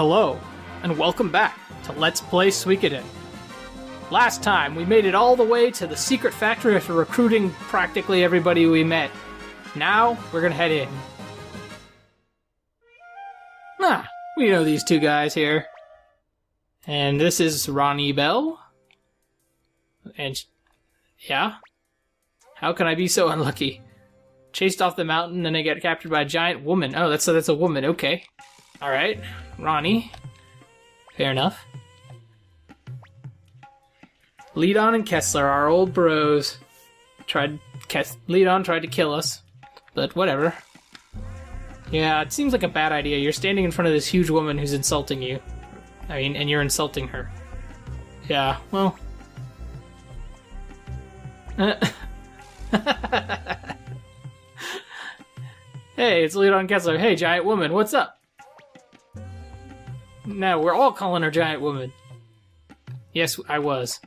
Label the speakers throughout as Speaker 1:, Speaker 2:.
Speaker 1: Hello, and welcome back to Let's Play Suikoden. Last time, we made it all the way to the secret factory after recruiting practically everybody we met. Now, we're gonna head in. We know these two guys here. And this is Ronnie Bell. And, yeah? How can I be so unlucky? Chased off the mountain and I get captured by a giant woman. Oh, that's a woman, okay. Alright, Ronnie. Fair enough. Leadon and Kessler, our old bros. Leadon tried to kill us, but whatever. Yeah, it seems like a bad idea. You're standing in front of this huge woman who's insulting you. And you're insulting her. Yeah, well... Hey, it's Leadon Kessler. Hey, giant woman, what's up? No, we're all calling her giant woman. Yes, I was.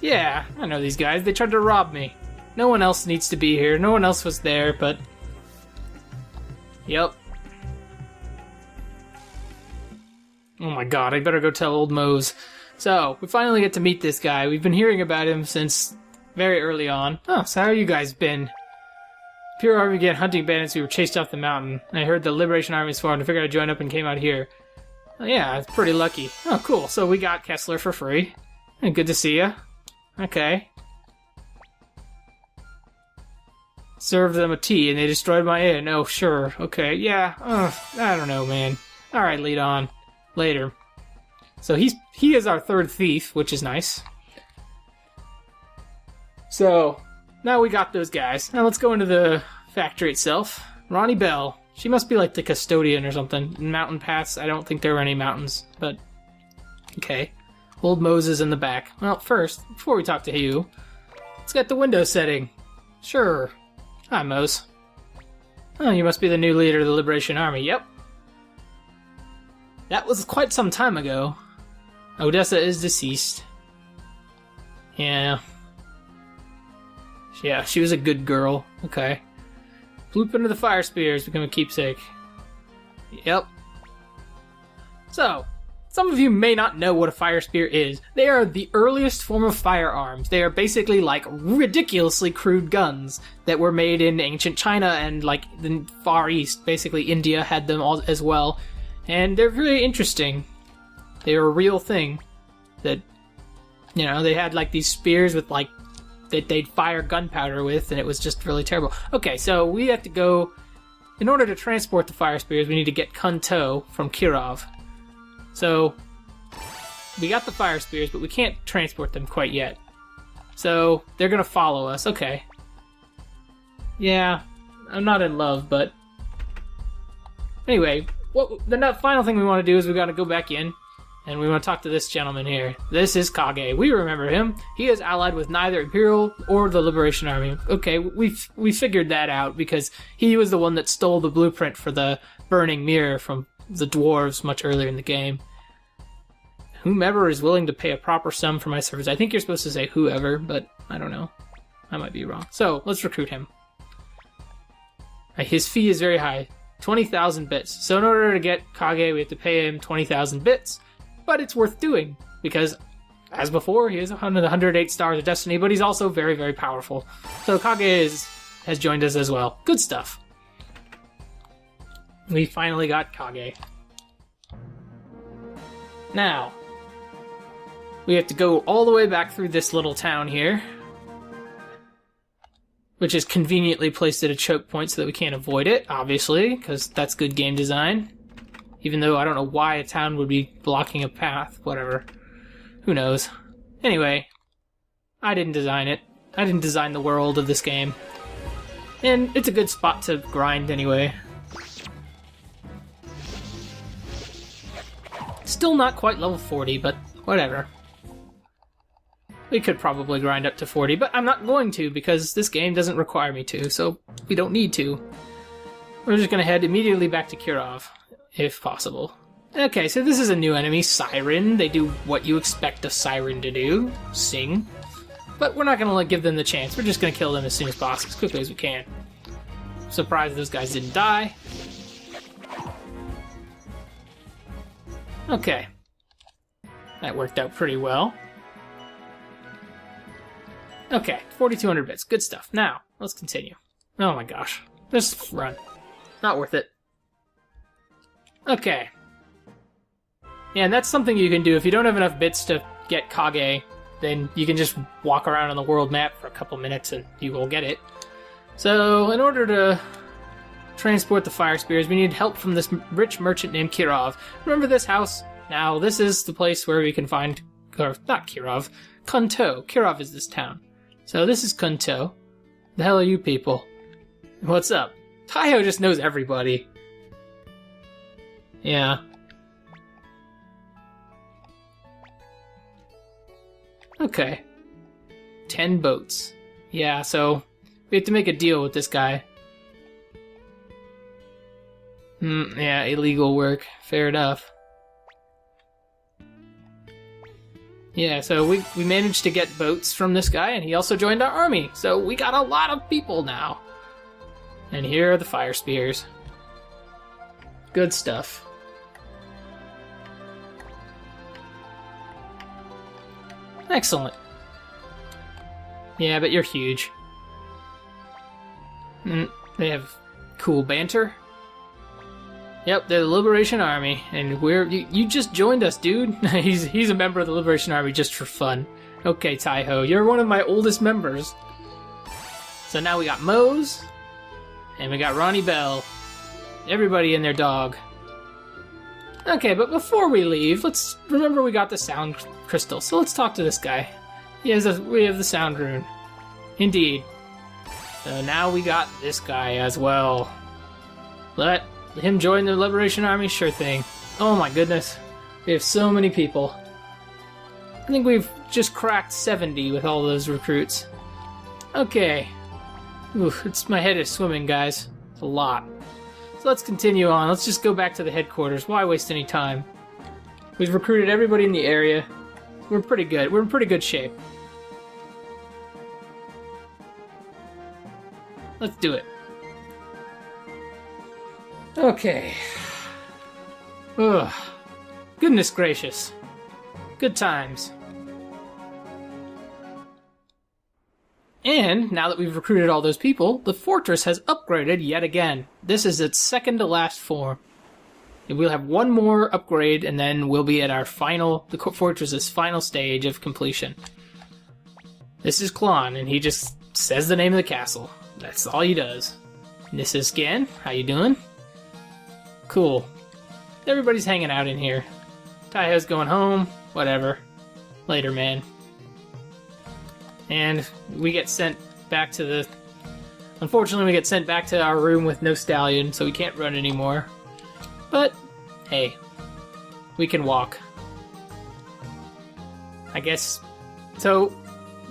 Speaker 1: Yeah, I know these guys. They tried to rob me. No one else needs to be here. No one else was there, but... Yep. Oh my god, I better go tell old Mose. So, we finally get to meet this guy. We've been hearing about him since very early on. Oh, so how have you guys been? Pure Army began hunting bandits who were chased off the mountain. I heard the Liberation Army's formed. I figured I'd join up and came out here. Oh, yeah, it's pretty lucky. Oh, cool. So we got Kessler for free. Good to see ya. Okay. Served them a tea and they destroyed my inn. Oh, sure. Okay, yeah. I don't know, man. Alright, lead on. Later. So he is our third thief, which is nice. So, now we got those guys. Now let's go into the factory itself. Ronnie Bell. She must be like the custodian or something. Mountain paths, I don't think there were any mountains, but... Okay. Old Moses in the back. Well, first, before we talk to you, let's get the window setting. Sure. Hi, Mose. Oh, you must be the new leader of the Liberation Army. Yep. That was quite some time ago. Odessa is deceased. Yeah. Yeah, she was a good girl. Okay. Blueprint of the fire spears become a keepsake. Yep. So, some of you may not know what a fire spear is. They are the earliest form of firearms. They are basically like ridiculously crude guns that were made in ancient China and like the Far East. Basically, India had them all as well. And they're really interesting. They were a real thing. That, you know, they had like these spears with like that they'd fire gunpowder with, and it was just really terrible. Okay, so we have to go... In order to transport the fire spears, we need to get Kunto from Kirov. So, we got the fire spears, but we can't transport them quite yet. So, they're gonna follow us. Okay. Yeah, I'm not in love, but... Anyway, the final thing we want to do is we gotta go back in, and we want to talk to this gentleman here. This is Kage. We remember him. He is allied with neither Imperial or the Liberation Army. Okay, we figured that out because he was the one that stole the blueprint for the burning mirror from the dwarves much earlier in the game. Whomever is willing to pay a proper sum for my service. I think you're supposed to say whoever, but I don't know. I might be wrong. So, let's recruit him. His fee is very high. 20,000 bits. So in order to get Kage, we have to pay him 20,000 bits. But it's worth doing, because, as before, he is one of the 108 Stars of Destiny, but he's also very, very powerful. So Kage has joined us as well. Good stuff. We finally got Kage. Now, we have to go all the way back through this little town here, which is conveniently placed at a choke point so that we can't avoid it, obviously, because that's good game design. Even though I don't know why a town would be blocking a path, whatever. Who knows? Anyway, I didn't design it. I didn't design the world of this game. And it's a good spot to grind anyway. Still not quite level 40, but whatever. We could probably grind up to 40, but I'm not going to because this game doesn't require me to, so we don't need to. We're just going to head immediately back to Kirov, if possible. Okay, so this is a new enemy, Siren. They do what you expect a Siren to do, sing. But we're not going to give them the chance. We're just going to kill them as soon as possible, as quickly as we can. Surprised those guys didn't die. Okay. That worked out pretty well. Okay, 4,200 bits. Good stuff. Now, let's continue. Oh my gosh. Just run. Not worth it. Okay. Yeah, and that's something you can do. If you don't have enough bits to get Kage, then you can just walk around on the world map for a couple minutes and you will get it. So, in order to transport the fire spears, we need help from this rich merchant named Kirov. Remember this house? Now, this is the place where we can find... Or, not Kirov. Kunto. Kirov is this town. So, this is Kunto. The hell are you people? What's up? Taiho just knows everybody. Yeah. Okay. 10 boats. Yeah, so we have to make a deal with this guy. Yeah, illegal work. Fair enough. Yeah, so we managed to get boats from this guy, and he also joined our army. So we got a lot of people now. And here are the fire spears. Good stuff. Excellent. Yeah, but you're huge. They have cool banter. Yep, they're the Liberation Army, and you just joined us, dude. he's a member of the Liberation Army just for fun. Okay, Taiho, you're one of my oldest members. So now we got Mose, and we got Ronnie Bell. Everybody and their dog. Okay, but before we leave, let's remember we got the sound crystal. So let's talk to this guy. We have the sound rune. Indeed. So now we got this guy as well. Let him join the Liberation Army? Sure thing. Oh my goodness. We have so many people. I think we've just cracked 70 with all those recruits. Okay. Oof, my head is swimming, guys. It's a lot. So let's continue on. Let's just go back to the headquarters. Why waste any time? We've recruited everybody in the area. We're pretty good. We're in pretty good shape. Let's do it. Okay. Ugh. Goodness gracious. Good times. And, now that we've recruited all those people, the fortress has upgraded yet again. This is its second to last form. And we'll have one more upgrade, and then we'll be at our the fortress's final stage of completion. This is Klon, and he just says the name of the castle. That's all he does. And this is Scan. How you doing? Cool. Everybody's hanging out in here. Taiho's going home. Whatever. Later, man. And we get sent back to the... Unfortunately, we get sent back to our room with no stallion, so we can't run anymore. But, hey. We can walk. I guess... So,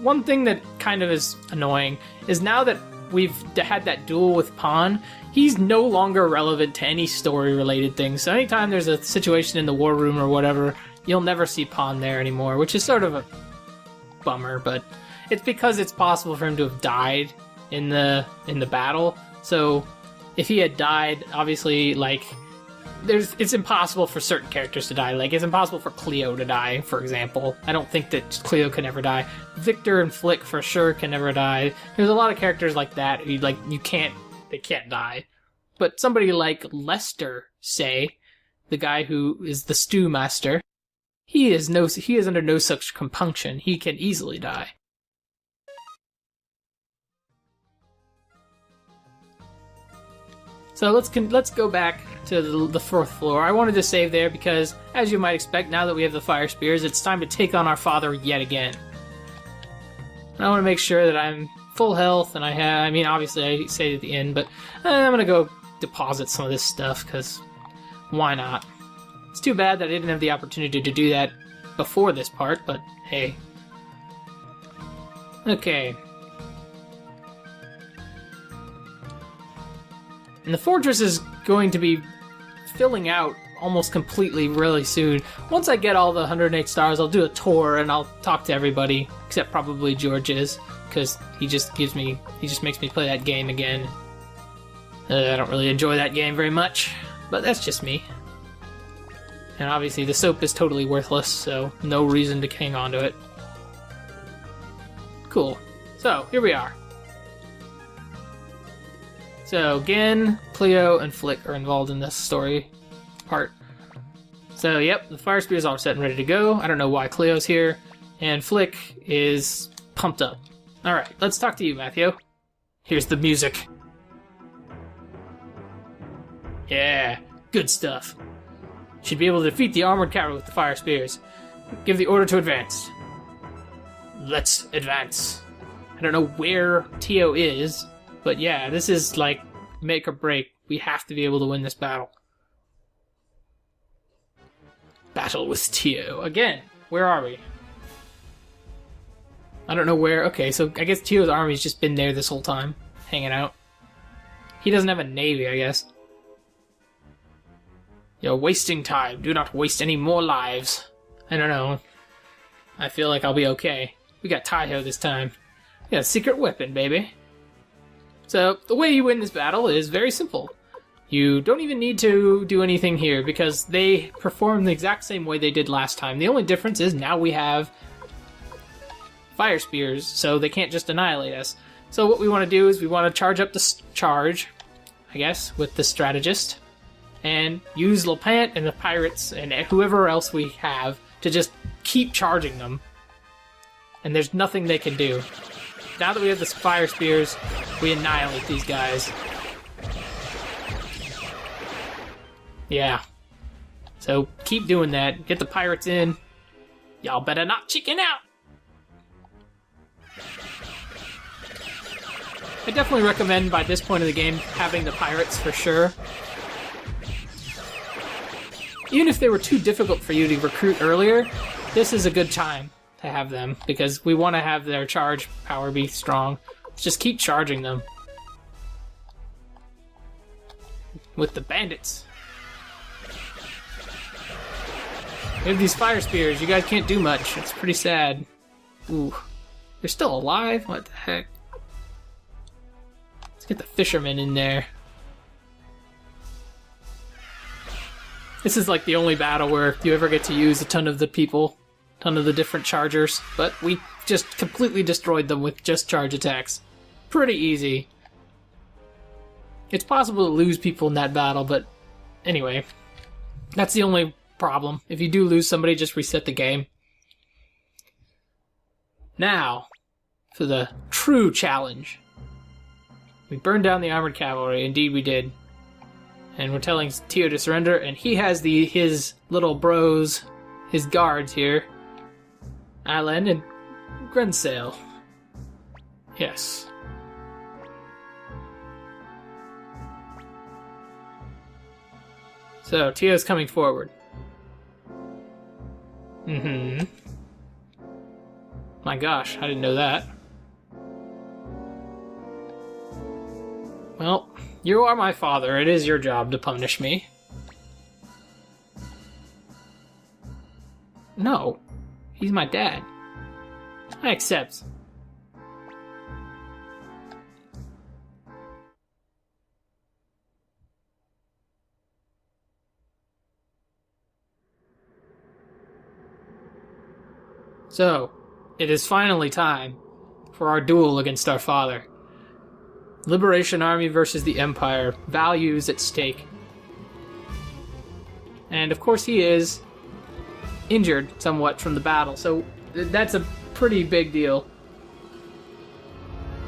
Speaker 1: one thing that kind of is annoying is now that we've had that duel with Pan, he's no longer relevant to any story-related things. So anytime there's a situation in the war room or whatever, you'll never see Pan there anymore, which is sort of a bummer, but it's because it's possible for him to have died in the battle. So if he had died, obviously, like, it's impossible for certain characters to die. Like, it's impossible for Cleo to die, for example. I don't think that Cleo can ever die. Victor and Flick for sure can never die. There's a lot of characters like that who, like, they can't die. But somebody like Lester, say, the guy who is the stew master, he is under no such compunction. He can easily die. So let's go back to the fourth floor. I wanted to save there because, as you might expect, now that we have the fire spears, it's time to take on our father yet again. And I want to make sure that I'm full health, and I mean, obviously I say it at the end, but I'm going to go deposit some of this stuff, because why not? It's too bad that I didn't have the opportunity to do that before this part, but hey. Okay. And the fortress is going to be filling out almost completely really soon. Once I get all the 108 stars, I'll do a tour and I'll talk to everybody, except probably George's, because he just makes me play that game again. I don't really enjoy that game very much, but that's just me. And obviously the soap is totally worthless, so no reason to hang on to it. Cool. So, here we are. So, Gen, Cleo, and Flick are involved in this story part. So, yep, the Fire Spear's all set and ready to go. I don't know why Cleo's here. And Flick is pumped up. Alright, let's talk to you, Matthew. Here's the music. Yeah, good stuff. Should be able to defeat the armored cavalry with the Fire Spears. Give the order to advance. Let's advance. I don't know where Tio is, but yeah, this is like make or break. We have to be able to win this battle. Battle with Tio. Again, where are we? I don't know where. Okay, so I guess Tio's army's just been there this whole time, hanging out. He doesn't have a navy, I guess. You're wasting time. Do not waste any more lives. I don't know. I feel like I'll be okay. We got Taiho this time. We got a secret weapon, baby. So, the way you win this battle is very simple. You don't even need to do anything here, because they perform the exact same way they did last time. The only difference is now we have Fire Spears, so they can't just annihilate us. So what we want to do is we want to charge up the charge, I guess, with the strategist, and use Lepant and the pirates and whoever else we have to just keep charging them. And there's nothing they can do. Now that we have the Fire Spears, we annihilate these guys. Yeah. So keep doing that. Get the pirates in. Y'all better not chicken out. I definitely recommend by this point of the game having the pirates for sure. Even if they were too difficult for you to recruit earlier, this is a good time to have them, because we want to have their charge power be strong. Let's just keep charging them. With the bandits. We have these Fire Spears, you guys can't do much. It's pretty sad. Ooh. They're still alive? What the heck? Let's get the fishermen in there. This is like the only battle where you ever get to use a ton of the people, ton of the different chargers, but we just completely destroyed them with just charge attacks. Pretty easy. It's possible to lose people in that battle, but anyway, that's the only problem. If you do lose somebody, just reset the game. Now, for the true challenge. We burned down the armored cavalry. Indeed we did. And we're telling Tio to surrender, and he has his little bros, his guards here. Alan and Grensail. Yes. So, Tio's coming forward. Mm-hmm. My gosh, I didn't know that. Well, you are my father. It is your job to punish me. No, he's my dad. I accept. So, it is finally time for our duel against our father. Liberation Army versus the Empire. Values at stake. And of course he is injured somewhat from the battle, so that's a pretty big deal.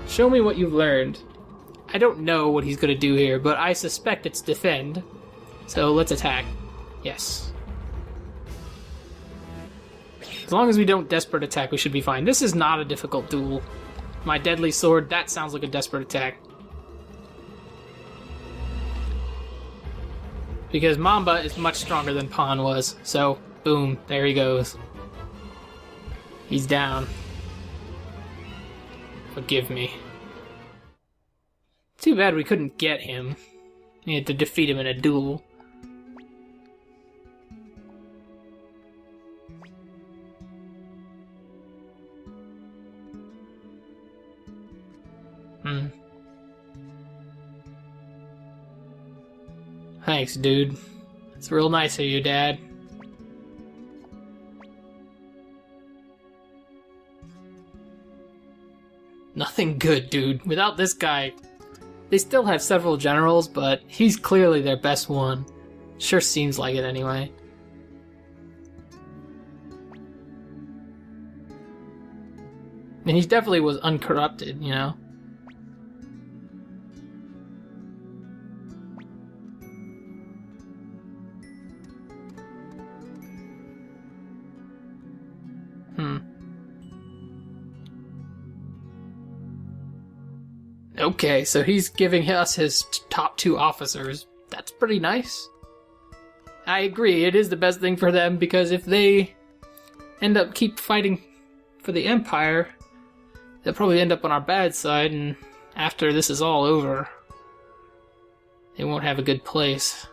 Speaker 1: Show me what you've learned. I don't know what he's going to do here, but I suspect it's defend. So let's attack. Yes. As long as we don't desperate attack, we should be fine. This is not a difficult duel. My deadly sword, that sounds like a desperate attack. Because Mamba is much stronger than Pan was, so boom, there he goes. He's down. Forgive me. Too bad we couldn't get him. We had to defeat him in a duel. Thanks, dude. It's real nice of you, Dad. Nothing good, dude. Without this guy, they still have several generals, but he's clearly their best one. Sure seems like it anyway. And he definitely was uncorrupted, you know? Okay, so he's giving us his top 2 officers. That's pretty nice. I agree, it is the best thing for them, because if they keep fighting for the Empire, they'll probably end up on our bad side, and after this is all over, they won't have a good place.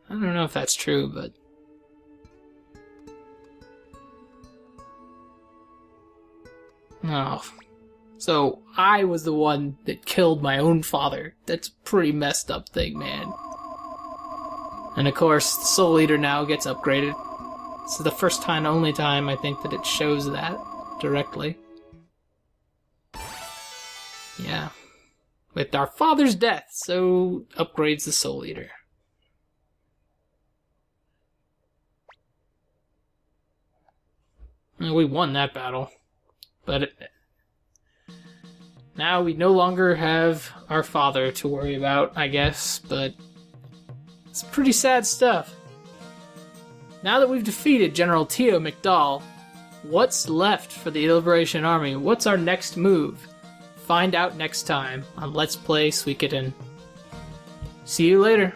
Speaker 1: I don't know if that's true, but... Oh. So, I was the one that killed my own father. That's a pretty messed up thing, man. And of course, the Soul Eater now gets upgraded. This is the first time, only time, I think, that it shows that directly. Yeah. With our father's death, so upgrades the Soul Eater. Well, we won that battle. But now we no longer have our father to worry about, I guess, but it's pretty sad stuff. Now that we've defeated General Tio McDowell, what's left for the Liberation Army? What's our next move? Find out next time on Let's Play Suikoden. See you later.